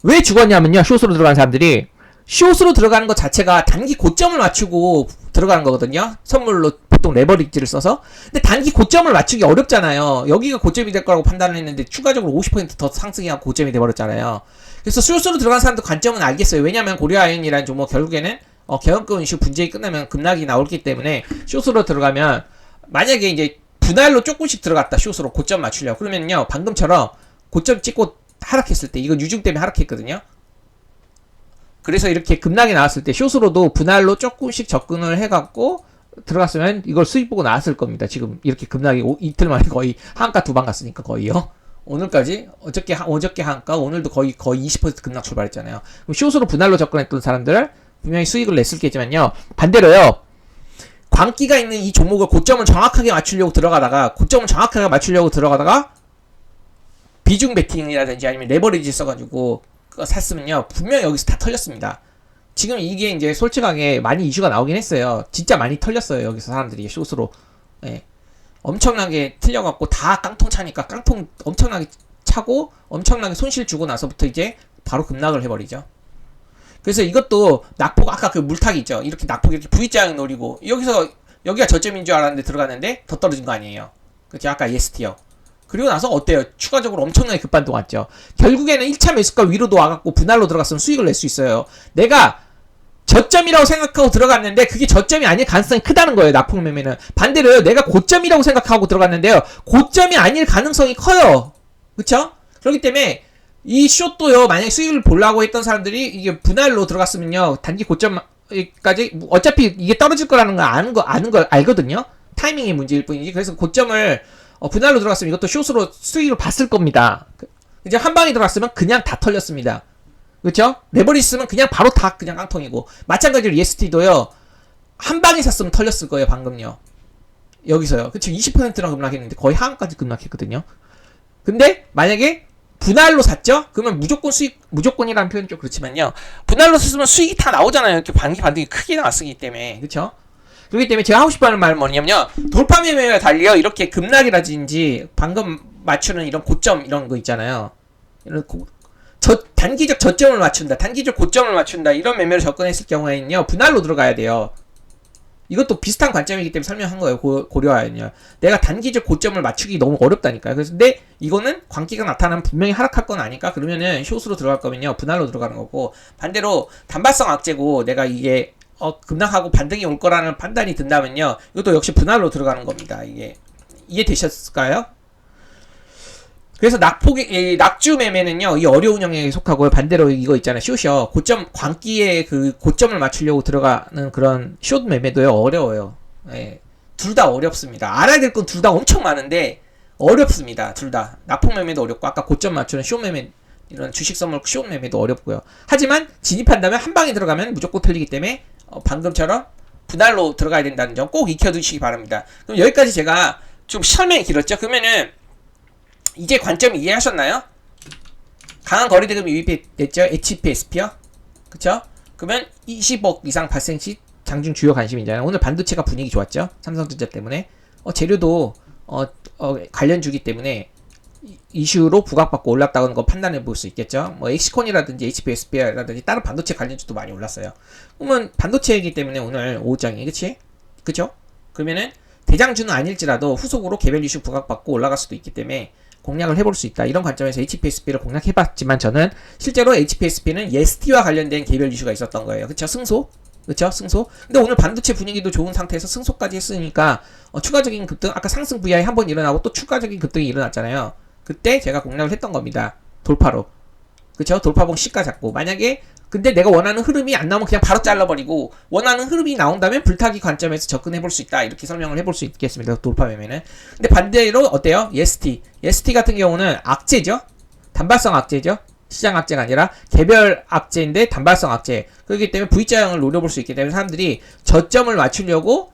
왜 죽었냐면요, 숏으로 들어간 사람들이 숏으로 들어가는 것 자체가 단기 고점을 맞추고 들어가는 거거든요. 선물로 보통 레버리지를 써서. 근데 단기 고점을 맞추기 어렵잖아요. 여기가 고점이 될 거라고 판단을 했는데 추가적으로 50% 더 상승해서 고점이 돼버렸잖아요. 그래서 숏으로 들어간 사람들 관점은 알겠어요. 왜냐면 고려아연이라는 종목 결국에는 개헌권 이슈 분쟁이 끝나면 급락이 나오기 때문에 숏으로 들어가면, 만약에 이제 분할로 조금씩 들어갔다 숏으로 고점 맞추려고 그러면요, 방금처럼 고점 찍고 하락했을 때, 이건 유중 때문에 하락했거든요. 그래서 이렇게 급락이 나왔을 때 숏으로도 분할로 조금씩 접근을 해갖고 들어갔으면 이걸 수익 보고 나왔을 겁니다. 지금 이렇게 급락이 이틀 만에 거의 한가 두 방 갔으니까 거의요. 오늘까지 어저께 한가, 오늘도 거의 20% 급락 출발했잖아요. 그럼 숏으로 분할로 접근했던 사람들 분명히 수익을 냈을 겠지만요, 반대로요, 광기가 있는 이 종목을 고점을 정확하게 맞추려고 들어가다가 비중 베팅이라든지 아니면 레버리지 써가지고 샀으면요 분명히 여기서 다 털렸습니다. 지금 이게 이제 솔직하게 많이 이슈가 나오긴 했어요. 진짜 많이 털렸어요. 여기서 사람들이 숏으로 엄청나게 틀려갖고 다 깡통 차니까 깡통 엄청나게 차고 엄청나게 손실 주고 나서부터 이제 바로 급락을 해버리죠. 그래서 이것도 낙폭, 아까 그 물타기 있죠. 이렇게 낙폭 이렇게 V자형 노리고 여기가 저점인 줄 알았는데 들어갔는데 더 떨어진 거 아니에요. 그치? 아까 EST요. 그리고 나서 어때요? 추가적으로 엄청나게 급반동 왔죠. 결국에는 1차 매수가 위로도 와갖고 분할로 들어갔으면 수익을 낼 수 있어요. 내가 저점이라고 생각하고 들어갔는데 그게 저점이 아닐 가능성이 크다는 거예요. 낙폭 매매는. 반대로요, 내가 고점이라고 생각하고 들어갔는데요, 고점이 아닐 가능성이 커요. 그쵸? 그렇기 때문에 이 숏도요, 만약에 수익을 보려고 했던 사람들이 이게 분할로 들어갔으면요, 단기 고점까지 어차피 이게 떨어질 거라는 거 아는 걸 알거든요. 타이밍의 문제일 뿐이지. 그래서 고점을 분할로 들어갔으면 이것도 숏으로 수익을 봤을 겁니다. 이제 한 방에 들어갔으면 그냥 다 털렸습니다. 그렇죠? 레버리지 쓰면 그냥 바로 다 그냥 깡통이고, 마찬가지로 EST도요 한 방에 샀으면 털렸을 거예요. 방금요 여기서요. 그쵸? 20%나 급락했는데 거의 하한까지 급락했거든요. 근데 만약에 분할로 샀죠? 그러면 무조건이라는 표현은 좀 그렇지만요, 분할로 샀으면 수익이 다 나오잖아요. 이렇게 반등이 크게 나왔기 때문에. 그쵸? 그렇기 때문에 제가 하고 싶어 하는 말은 뭐냐면요, 돌파 매매와 달리요, 이렇게 급락이라든지 방금 맞추는 이런 고점 이런 거 있잖아요. 이런 단기적 저점을 맞춘다, 단기적 고점을 맞춘다, 이런 매매를 접근했을 경우에는요, 분할로 들어가야 돼요. 이것도 비슷한 관점이기 때문에 설명한 거예요. 고려하연요. 내가 단기적 고점을 맞추기 너무 어렵다니까요. 그래서 근데 이거는 광기가 나타나면 분명히 하락할 건 아니까, 그러면은 숏으로 들어갈 거면요 분할로 들어가는 거고, 반대로 단발성 악재고 내가 이게 급락하고 반등이 올 거라는 판단이 든다면요, 이것도 역시 분할로 들어가는 겁니다. 이게 이해되셨을까요? 그래서 낙주 매매는요, 이 어려운 영역에 속하고요. 반대로 이거 있잖아요, 숏이요. 광기에 그 고점을 맞추려고 들어가는 그런 숏 매매도요, 어려워요. 둘 다 어렵습니다. 알아야 될 건 둘 다 엄청 많은데 어렵습니다. 둘 다. 낙폭 매매도 어렵고, 아까 고점 맞추는 숏 매매, 이런 주식 선물 숏 매매도 어렵고요. 하지만 진입한다면 한 방에 들어가면 무조건 틀리기 때문에 방금처럼 분할로 들어가야 된다는 점 꼭 익혀두시기 바랍니다. 그럼 여기까지 제가 좀 설명이 길었죠? 그러면은 이제 관점 이해하셨나요? 강한 거래대금이 유입됐죠? HPSP요? 그쵸? 그러면 20억 이상 발생 시 장중 주요 관심이잖아요. 오늘 반도체가 분위기 좋았죠? 삼성전자 때문에. 재료도 관련주기 때문에 이슈로 부각받고 올랐다는 거 판단해 볼 수 있겠죠? 뭐 엑시콘이라든지 HPSP라든지 다른 반도체 관련주도 많이 올랐어요. 그러면 반도체이기 때문에 오늘 오후장이, 그쵸? 그러면은 대장주는 아닐지라도 후속으로 개별 이슈 부각받고 올라갈 수도 있기 때문에 공략을 해볼 수 있다. 이런 관점에서 HPSP를 공략해봤지만, 저는 실제로 HPSP는 EST와 관련된 개별 이슈가 있었던 거예요. 그쵸? 승소? 그쵸? 승소. 근데 오늘 반도체 분위기도 좋은 상태에서 승소까지 했으니까 추가적인 급등, 아까 상승 VI 한 번 일어나고 또 추가적인 급등이 일어났잖아요. 그때 제가 공략을 했던 겁니다. 돌파로. 그쵸? 돌파봉 시가 잡고. 만약에 근데 내가 원하는 흐름이 안 나오면 그냥 바로 잘라버리고, 원하는 흐름이 나온다면 불타기 관점에서 접근해볼 수 있다, 이렇게 설명을 해볼 수 있겠습니다. 돌파 매매는. 근데 반대로 어때요? 예스티 같은 경우는 악재죠. 단발성 악재죠. 시장 악재가 아니라 개별 악재인데 단발성 악재. 그렇기 때문에 V자형을 노려볼 수 있기 때문에 사람들이 저점을 맞추려고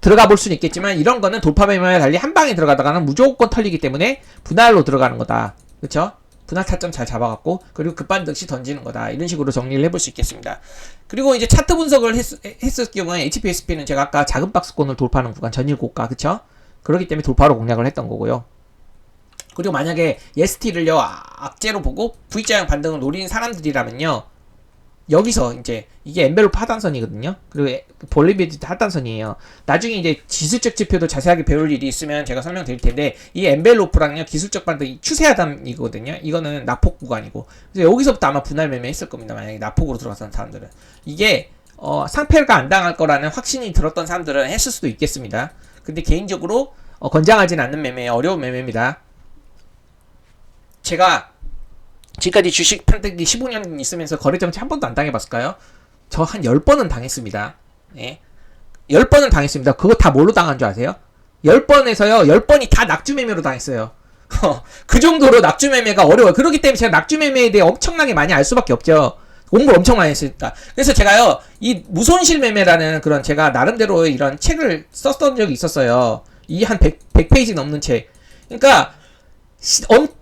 들어가 볼 수는 있겠지만, 이런 거는 돌파 매매와 달리 한 방에 들어가다가는 무조건 털리기 때문에 분할로 들어가는 거다. 그쵸? 분할 타점 잘 잡아갖고, 그리고 급반등시 던지는 거다. 이런 식으로 정리를 해볼 수 있겠습니다. 그리고 이제 차트 분석을 했을 경우에 HPSP는 제가 아까 작은 박스권을 돌파하는 구간, 전일 고가, 그쵸? 그렇기 때문에 돌파로 공략을 했던 거고요. 그리고 만약에 ST를요 악재로 보고 V자형 반등을 노리는 사람들이라면요, 여기서 이제 이게 엔벨로프 하단선이거든요. 그리고 볼리비드 하단선이에요. 나중에 이제 기술적 지표도 자세하게 배울 일이 있으면 제가 설명드릴 텐데, 이 엔벨로프랑요 기술적 반등이 추세 하단이거든요. 이거는 낙폭 구간이고, 그래서 여기서부터 아마 분할 매매 했을 겁니다. 만약에 낙폭으로 들어갔던 사람들은 이게 상패가 안 당할 거라는 확신이 들었던 사람들은 했을 수도 있겠습니다. 근데 개인적으로 권장하진 않는 매매, 어려운 매매입니다. 제가 지금까지 주식 판때기 15년 있으면서 거래 정지 한 번도 안 당해봤을까요? 저 한 10번은 당했습니다. 예. 10번은 당했습니다. 그거 다 뭘로 당한 줄 아세요? 10번에서요, 10번이 다 낙주매매로 당했어요. 그 정도로 낙주매매가 어려워요. 그렇기 때문에 제가 낙주매매에 대해 엄청나게 많이 알 수밖에 없죠. 공부를 엄청 많이 했으니까. 그래서 제가요, 이 무손실 매매라는 그런 제가 나름대로 이런 책을 썼던 적이 있었어요. 이 한 100페이지 넘는 책. 그러니까,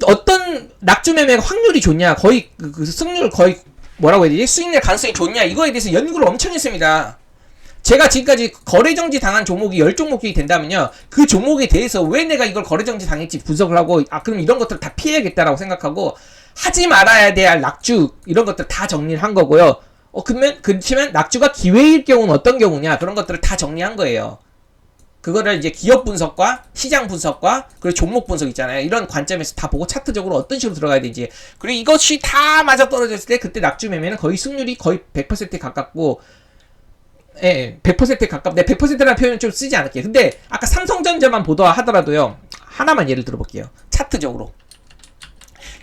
어떤 낙주 매매가 확률이 좋냐, 거의 그 승률 거의 뭐라고 해야 되지, 수익낼 가능성이 좋냐, 이거에 대해서 연구를 엄청 했습니다. 제가 지금까지 거래정지 당한 종목이 10종목이 된다면요, 그 종목에 대해서 왜 내가 이걸 거래정지 당했지 분석을 하고, 그럼 이런 것들을 다 피해야겠다라고 생각하고, 하지 말아야 될 낙주 이런 것들 다 정리를 한 거고요. 그렇지만 낙주가 기회일 경우는 어떤 경우냐, 그런 것들을 다 정리한 거예요. 그거를 이제 기업 분석과 시장 분석과 그리고 종목 분석 있잖아요. 이런 관점에서 다 보고 차트적으로 어떤 식으로 들어가야 되는지, 그리고 이것이 다 맞아 떨어졌을 때 그때 낙주 매매는 거의 승률이 거의 100%에 가깝고, 예, 100%에 가깝네. 100%라는 표현은 좀 쓰지 않을게요. 근데 아까 삼성전자만 보다 하더라도요, 하나만 예를 들어볼게요. 차트적으로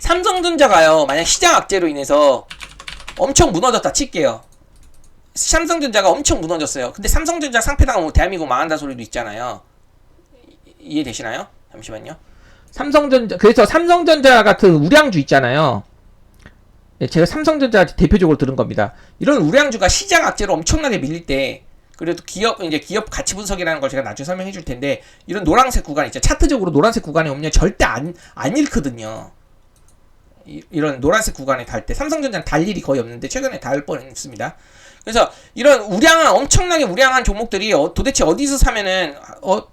삼성전자가요, 만약 시장 악재로 인해서 엄청 무너졌다 칠게요. 삼성전자가 엄청 무너졌어요. 근데 삼성전자 상패 당하면 대한민국 망한다 소리도 있잖아요. 이해되시나요? 잠시만요. 그래서 삼성전자 같은 우량주 있잖아요. 네, 제가 삼성전자 대표적으로 들은 겁니다. 이런 우량주가 시장 악재로 엄청나게 밀릴 때, 그래도 기업 가치 분석이라는 걸 제가 나중에 설명해 줄 텐데, 이런 노란색 구간 있죠. 차트적으로 노란색 구간에 오면 절대 안 잃거든요. 이런 노란색 구간에 달 때 삼성전자는 달 일이 거의 없는데 최근에 달 뻔했습니다. 그래서 이런 엄청나게 우량한 종목들이 도대체 어디서 사면은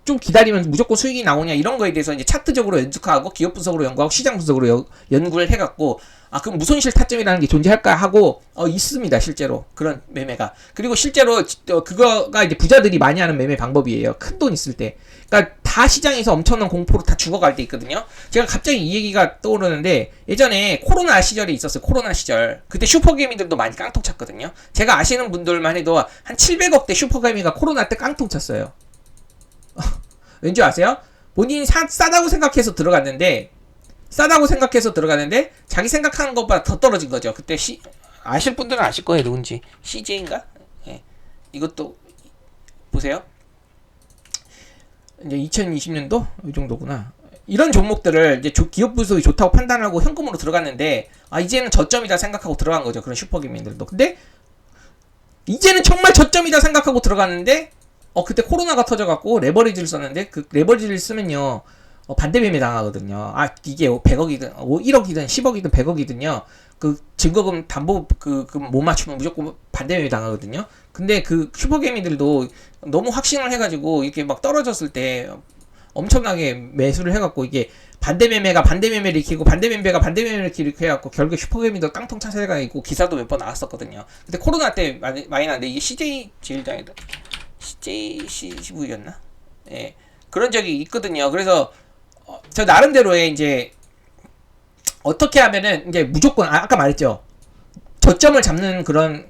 좀 기다리면 무조건 수익이 나오냐, 이런 거에 대해서 이제 차트적으로 연구하고 기업 분석으로 연구하고 시장 분석으로 연구를 해갖고, 그럼 무손실 타점이라는 게 존재할까 하고 있습니다. 실제로 그런 매매가. 그리고 실제로 그거가 이제 부자들이 많이 하는 매매 방법이에요. 큰 돈 있을 때. 그러니까 다 시장에서 엄청난 공포로 다 죽어갈 때 있거든요. 제가 갑자기 이 얘기가 떠오르는데, 예전에 코로나 시절이 있었어요. 코로나 시절. 그때 슈퍼개미들도 많이 깡통 찼거든요. 제가 아시는 분들만 해도 한 700억대 슈퍼개미가 코로나 때 깡통 찼어요. 왠지 아세요? 본인이 싸다고 생각해서 들어갔는데 자기 생각하는 것보다 더 떨어진 거죠. 그때 아실 분들은 아실 거예요. 누군지. CJ인가? 예. 이것도 보세요. 이제 2020년도 이 정도구나. 이런 종목들을 이제 기업 분석이 좋다고 판단하고 현금으로 들어갔는데, 이제는 저점이다 생각하고 들어간 거죠. 그런 슈퍼개미들도. 근데 이제는 정말 저점이다 생각하고 들어갔는데, 그때 코로나가 터져갖고 레버리지를 썼는데, 그 레버리지를 쓰면요, 반대매매 당하거든요. 이게 100억이든 1억이든 10억이든 100억이든요. 그 증거금 담보 못 맞추면 무조건 반대매매 당하거든요. 근데 그 슈퍼개미들도 너무 확신을 해가지고 이렇게 막 떨어졌을 때 엄청나게 매수를 해갖고, 이게 반대매매가 반대매매를 일으키고 반대매매가 반대매매를 일으키고 해갖고 결국 슈퍼개미도 깡통 차세가 있고 기사도 몇 번 나왔었거든요. 근데 코로나 때 많이 나왔는데, 이게 CJ 제일장이다. CJCV였나? 예. 그런 적이 있거든요. 그래서 저 나름대로의 이제 어떻게 하면은 이제 무조건 아까 말했죠. 저점을 잡는 그런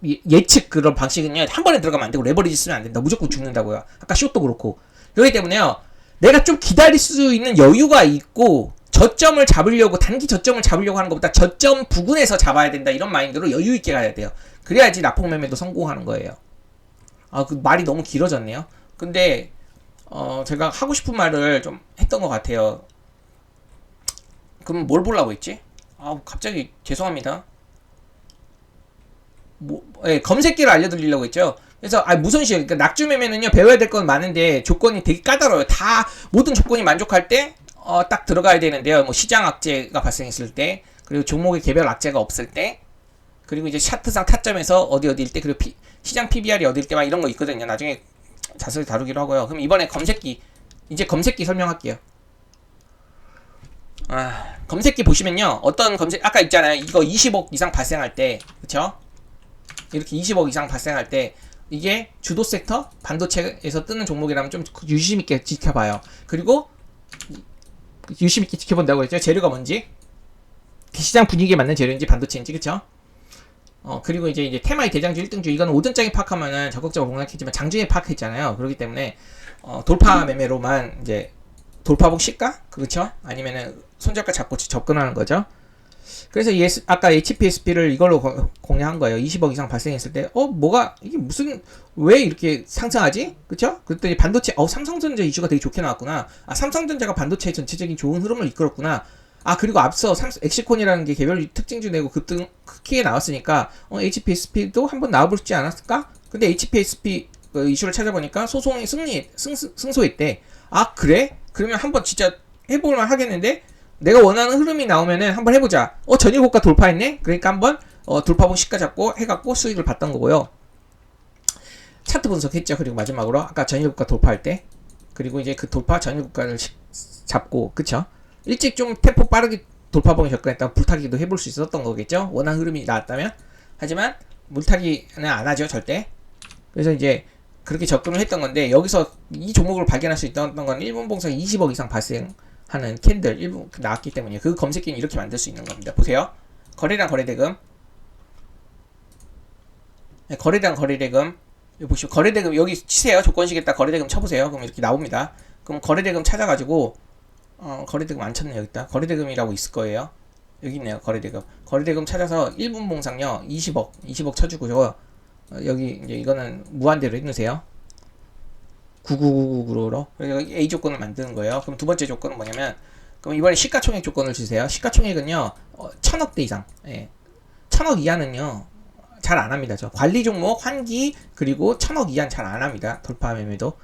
예측 그런 방식은요, 한 번에 들어가면 안 되고 레버리지 쓰면 안 된다. 무조건 죽는다고요. 아까 숏도 그렇고. 그렇기 때문에요, 내가 좀 기다릴 수 있는 여유가 있고 저점을 잡으려고, 단기 저점을 잡으려고 하는 것보다 저점 부근에서 잡아야 된다, 이런 마인드로 여유 있게 가야 돼요. 그래야지 납폭 매매도 성공하는 거예요. 그 말이 너무 길어졌네요. 근데 제가 하고 싶은 말을 좀 했던 것 같아요. 그럼 뭘 보려고 했지? 갑자기 죄송합니다. 검색기를 알려드리려고 했죠. 그래서 무선시효, 그러니까 낙주 매매는요, 배워야 될 건 많은데 조건이 되게 까다로워요. 다 모든 조건이 만족할 때 딱 들어가야 되는데요. 뭐 시장 악재가 발생했을 때, 그리고 종목의 개별 악재가 없을 때, 그리고 이제 차트상 타점에서 어디일 때, 그리고 시장 PBR이 어디일 때, 막 이런 거 있거든요. 나중에 자세히 다루기로 하고요. 그럼 이번에 이제 검색기 설명할게요. 검색기 보시면요, 어떤 아까 있잖아요. 이거 20억 이상 발생할 때, 그쵸? 이렇게 20억 이상 발생할 때, 이게 주도 섹터, 반도체에서 뜨는 종목이라면 좀 유심있게 지켜봐요. 그리고 유심있게 지켜본다고 했죠. 재료가 뭔지, 시장 분위기에 맞는 재료인지 반도체인지, 그쵸? 그리고 이제 테마의 대장주 1등주, 이거는 오전장에 파악하면은 적극적으로 공략했지만 장중에 파악했잖아요. 그렇기 때문에 돌파 매매로만 이제 돌파복 시가, 그렇죠? 아니면은 손절가 잡고 접근하는 거죠. 그래서 아까 HPSP를 이걸로 공략한 거예요. 20억 이상 발생했을 때, 이게 왜 이렇게 상승하지? 그쵸? 그랬더니 반도체, 삼성전자 이슈가 되게 좋게 나왔구나. 삼성전자가 반도체의 전체적인 좋은 흐름을 이끌었구나. 그리고 앞서 엑시콘이라는 게 개별 특징주 내고 급등 크게 나왔으니까, HPSP도 한번 나와볼지 않았을까? 근데 HPSP 이슈를 찾아보니까 소송이 승소했대. 그래? 그러면 한번 진짜 해볼만 하겠는데? 내가 원하는 흐름이 나오면은 한번 해보자. 전일고가 돌파했네? 그러니까 한번 돌파봉 시가 잡고 해갖고 수익을 봤던 거고요. 차트 분석했죠. 그리고 마지막으로 아까 전일고가 돌파할 때, 그리고 이제 그 돌파 전일고가를 잡고, 그쵸? 일찍 좀 템포 빠르게 돌파봉에 접근했다가 물타기도 해볼 수 있었던 거겠죠? 원하는 흐름이 나왔다면. 하지만 물타기는 안 하죠, 절대. 그래서 이제 그렇게 접근을 했던 건데, 여기서 이 종목을 발견할 수 있던 건 1분 봉상 20억 이상 발생하는 캔들 1분 나왔기 때문에, 그 검색기는 이렇게 만들 수 있는 겁니다. 보세요. 거래량 거래대금. 거래량 거래대금. 여기 보시면 거래대금 여기 치세요. 조건시겠다 거래대금 쳐보세요. 그럼 이렇게 나옵니다. 그럼 거래대금 찾아가지고, 거래대금 안 찾네. 여기 있다. 거래대금이라고 있을 거예요. 여기 있네요. 거래대금. 거래대금 찾아서 1분 봉상요. 20억 쳐주고요. 여기 이제 이거는 무한대로 해놓으세요. 9999으로. 그래서 A 조건을 만드는 거예요. 그럼 두 번째 조건은 뭐냐면, 그럼 이번에 시가총액 조건을 주세요. 시가총액은요, 1000억대 이상. 1000억 이하는요, 잘 안 합니다. 관리 종목, 환기, 그리고 1000억 이하는 잘 안 합니다. 돌파 매매도.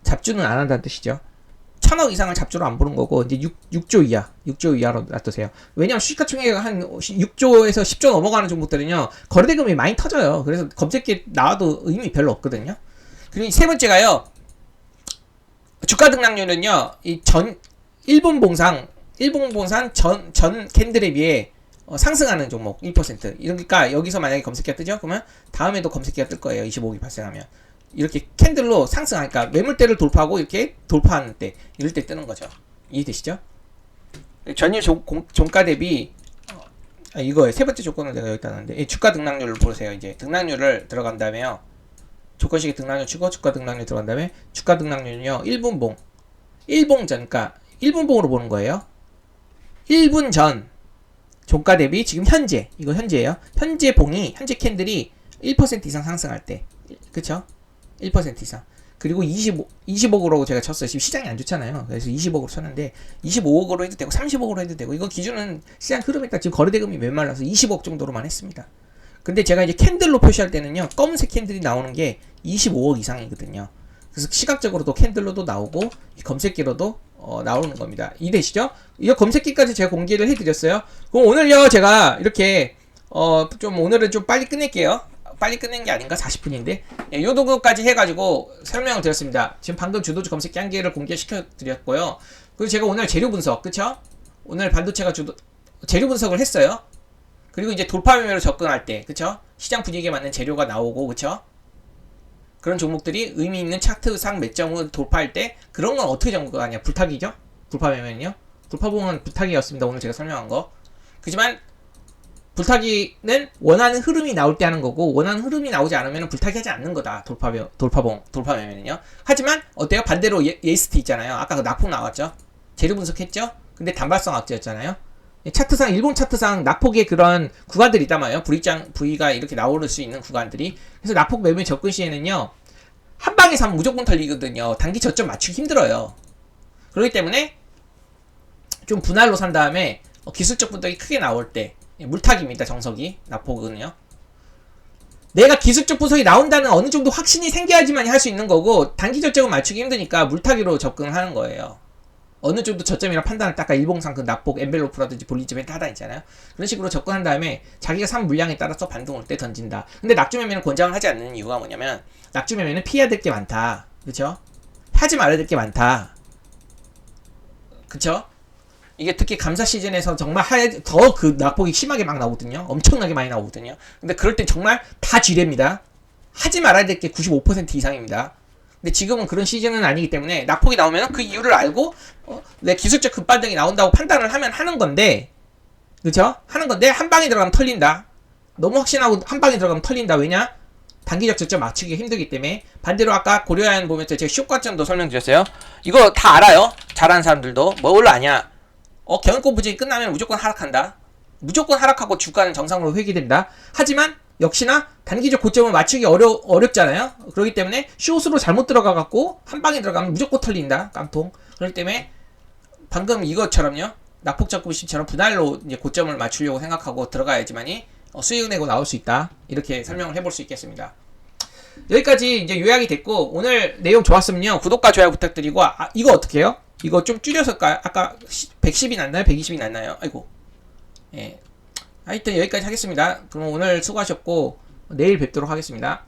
잡주는 안 한다는 뜻이죠. 1000억 이상을 잡주로 안 보는 거고, 이제 6조 이하로 놔두세요. 왜냐면 시가총액 한 6조에서 10조 넘어가는 종목들은요, 거래대금이 많이 터져요. 그래서 검색기에 나와도 의미 별로 없거든요. 그리고 세 번째가요, 주가 등락률은요, 1분 봉상 전 캔들에 비해 상승하는 종목 1%. 그러니까 여기서 만약에 검색기가 뜨죠? 그러면 다음에도 검색기가 뜰 거예요. 25억이 발생하면. 이렇게 캔들로 상승하니까 매물대를 돌파하고 이렇게 돌파하는 때, 이럴 때 뜨는 거죠. 이해되시죠? 전일 종가 대비, 이거예요. 세 번째 조건을 내가 여기다 놨는데, 주가 등락률을 보세요. 이제 등락률을 들어간 다음에요. 조건식의 등락률 치고 주가 등락률 들어간 다음에, 주가 등락률은요, 1분봉. 1봉 전, 그러니까 1분봉으로 보는 거예요. 1분 전 종가 대비 지금 현재, 이거 현재예요. 현재 캔들이 1% 이상 상승할 때, 그쵸? 1% 이상. 그리고 20억으로 제가 쳤어요. 지금 시장이 안 좋잖아요. 그래서 20억으로 쳤는데, 25억으로 해도 되고 30억으로 해도 되고, 이거 기준은 시장 흐름에 따라 지금 거래대금이 메말라서 20억 정도로만 했습니다. 근데 제가 이제 캔들로 표시할 때는요, 검은색 캔들이 나오는 게 25억 이상이거든요. 그래서 시각적으로도 캔들로도 나오고, 검색기로도 나오는 겁니다. 이해되시죠? 이 검색기까지 제가 공개를 해드렸어요. 그럼 오늘요, 제가 이렇게 오늘은 좀 빨리 끝낼게요. 빨리 끝낸 게 아닌가? 40분인데. 요 정도까지 해가지고 설명을 드렸습니다. 지금 방금 주도주 검색기 한 개를 공개시켜 드렸고요. 그리고 제가 오늘 재료 분석, 그쵸? 오늘 반도체가 재료 분석을 했어요. 그리고 이제 돌파 매매로 접근할 때, 그쵸? 시장 분위기에 맞는 재료가 나오고, 그쵸? 그런 종목들이 의미 있는 차트상 매점을 돌파할 때, 그런 건 어떻게 정거하냐? 불타기죠? 돌파 매매는요? 돌파봉은 불타기였습니다. 오늘 제가 설명한 거. 그지만 불타기는 원하는 흐름이 나올 때 하는 거고 원하는 흐름이 나오지 않으면 불타기 하지 않는 거다. 돌파매매는요. 하지만 어때요? 반대로 예스트 있잖아요. 아까 그 낙폭 나왔죠. 재료 분석했죠. 근데 단발성 악재였잖아요. 차트상 일본 차트상 낙폭의 그런 구간들이 있단 말이에요. V가 이렇게 나올 수 있는 구간들이. 그래서 낙폭 매매 접근 시에는요. 한 방에 사면 무조건 털리거든요. 단기 저점 맞추기 힘들어요. 그렇기 때문에 좀 분할로 산 다음에 기술적 분석이 크게 나올 때 물타기입니다. 정석이 낙폭은요. 내가 기술적 분석이 나온다는 어느 정도 확신이 생겨야지만 할 수 있는 거고 단기 저점은 맞추기 힘드니까 물타기로 접근하는 거예요. 어느 정도 저점이라 판단을 딱 일봉상 그 낙폭 엔벨로프라든지 볼리즘 벤트 하단 있잖아요. 그런 식으로 접근한 다음에 자기가 산 물량에 따라서 반등 올 때 던진다. 근데 낙주 매매는 권장을 하지 않는 이유가 뭐냐면 낙주 매매는 피해야 될 게 많다. 그쵸? 하지 말아야 될 게 많다. 그쵸? 이게 특히 감사 시즌에서 정말 더 그 낙폭이 심하게 막 나오거든요. 엄청나게 많이 나오거든요. 근데 그럴 땐 정말 다 지뢰입니다. 하지 말아야 될 게 95% 이상입니다. 근데 지금은 그런 시즌은 아니기 때문에 낙폭이 나오면 그 이유를 알고 내 기술적 급반등이 나온다고 판단을 하면 하는 건데, 그쵸? 하는 건데 한 방에 들어가면 털린다. 너무 확신하고 한 방에 들어가면 털린다. 왜냐? 단기적 저점 맞추기 힘들기 때문에. 반대로 아까 고려한 보면 제가 쇼과점도 설명드렸어요. 이거 다 알아요. 잘하는 사람들도. 뭘 아냐? 경영권 부진이 끝나면 무조건 하락한다. 무조건 하락하고 주가는 정상으로 회귀된다. 하지만 역시나 단기적 고점을 맞추기 어렵잖아요. 그렇기 때문에 숏으로 잘못 들어가갖고 한 방에 들어가면 무조건 털린다. 깡통. 그렇기 때문에 방금 이것처럼요. 낙폭 접근 시처럼 분할로 이제 고점을 맞추려고 생각하고 들어가야지만이 수익 내고 나올 수 있다. 이렇게 설명을 해볼 수 있겠습니다. 여기까지 이제 요약이 됐고 오늘 내용 좋았으면요. 구독과 좋아요 부탁드리고 이거 어떻게 해요? 이거 좀 줄여서일까요? 아까 110이 났나요? 120이 났나요? 아이고. 예. 하여튼 여기까지 하겠습니다. 그럼 오늘 수고하셨고 내일 뵙도록 하겠습니다.